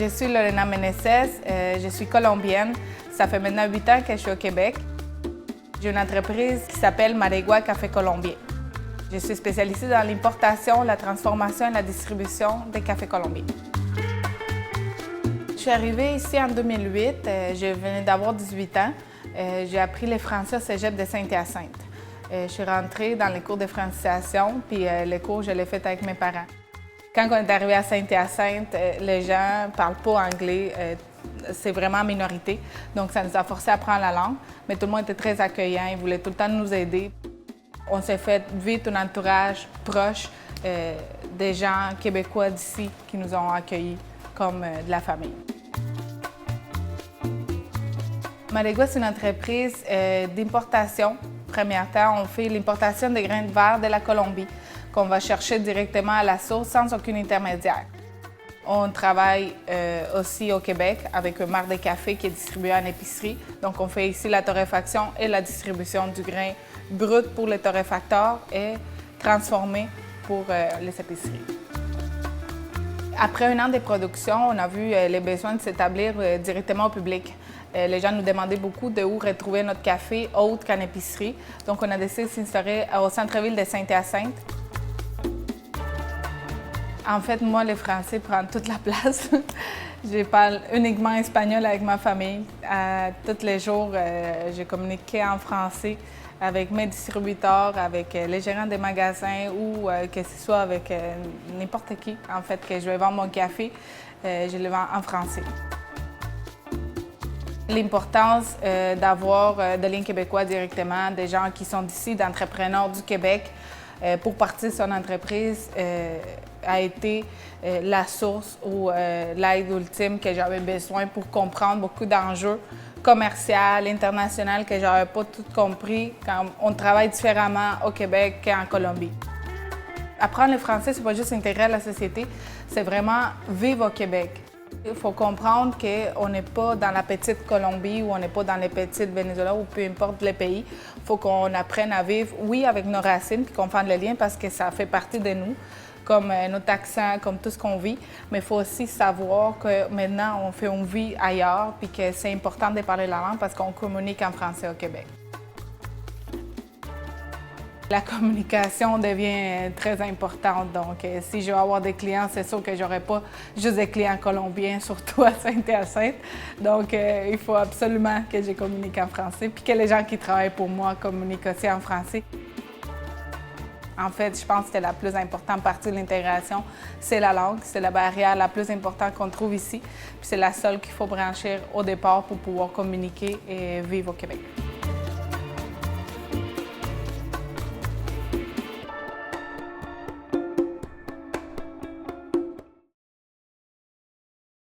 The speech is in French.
Je suis Lorena Meneses, je suis colombienne. Ça fait maintenant 8 ans que je suis au Québec. J'ai une entreprise qui s'appelle Maregua Café Colombien. Je suis spécialisée dans l'importation, la transformation et la distribution des cafés colombiens. Je suis arrivée ici en 2008. Je venais d'avoir 18 ans. J'ai appris le français au cégep de Saint-Hyacinthe. Je suis rentrée dans les cours de francisation, puis les cours, je l'ai fait avec mes parents. Quand on est arrivé à Saint-Hyacinthe, les gens ne parlent pas anglais. C'est vraiment minorité. Donc, ça nous a forcé à apprendre la langue. Mais tout le monde était très accueillant. Ils voulaient tout le temps nous aider. On s'est fait vite un entourage proche des gens québécois d'ici qui nous ont accueillis comme de la famille. Maregua, c'est une entreprise d'importation. Premier temps, on fait l'importation des grains de verre de la Colombie qu'on va chercher directement à la source sans aucun intermédiaire. On travaille aussi au Québec avec un marc de café qui est distribué en épicerie. Donc, on fait ici la torréfaction et la distribution du grain brut pour les torréfacteurs et transformé pour les épiceries. Après un an de production, on a vu les besoins de s'établir directement au public. Les gens nous demandaient beaucoup de où retrouver notre café autre qu'en épicerie. Donc, on a décidé de s'installer au centre-ville de Saint-Hyacinthe. En fait, moi, le français prend toute la place. Je parle uniquement espagnol avec ma famille. Tous les jours, je communique en français avec mes distributeurs, avec les gérants des magasins ou que ce soit avec n'importe qui, en fait, que je vais vendre mon café, je le vends en français. L'importance d'avoir de liens québécois directement, des gens qui sont d'ici, d'entrepreneurs du Québec, pour partir de son entreprise, a été la source ou l'aide ultime que j'avais besoin pour comprendre beaucoup d'enjeux commerciaux, internationaux que je n'avais pas tout compris quand on travaille différemment au Québec qu'en Colombie. Apprendre le français, c'est pas juste intégrer à la société, c'est vraiment vivre au Québec. Il faut comprendre qu'on n'est pas dans la petite Colombie ou on n'est pas dans les petites Venezuela ou peu importe le pays. Il faut qu'on apprenne à vivre, oui, avec nos racines, puis qu'on fasse le lien parce que ça fait partie de nous, comme notre accent, comme tout ce qu'on vit. Mais il faut aussi savoir que maintenant, on fait une vie ailleurs, puis que c'est important de parler la langue parce qu'on communique en français au Québec. La communication devient très importante. Donc, si je veux avoir des clients, c'est sûr que je n'aurai pas juste des clients colombiens, surtout à Saint-Hyacinthe. Donc, il faut absolument que je communique en français, puis que les gens qui travaillent pour moi communiquent aussi en français. En fait, je pense que la plus importante partie de l'intégration, c'est la langue. C'est la barrière la plus importante qu'on trouve ici. Puis c'est la seule qu'il faut brancher au départ pour pouvoir communiquer et vivre au Québec.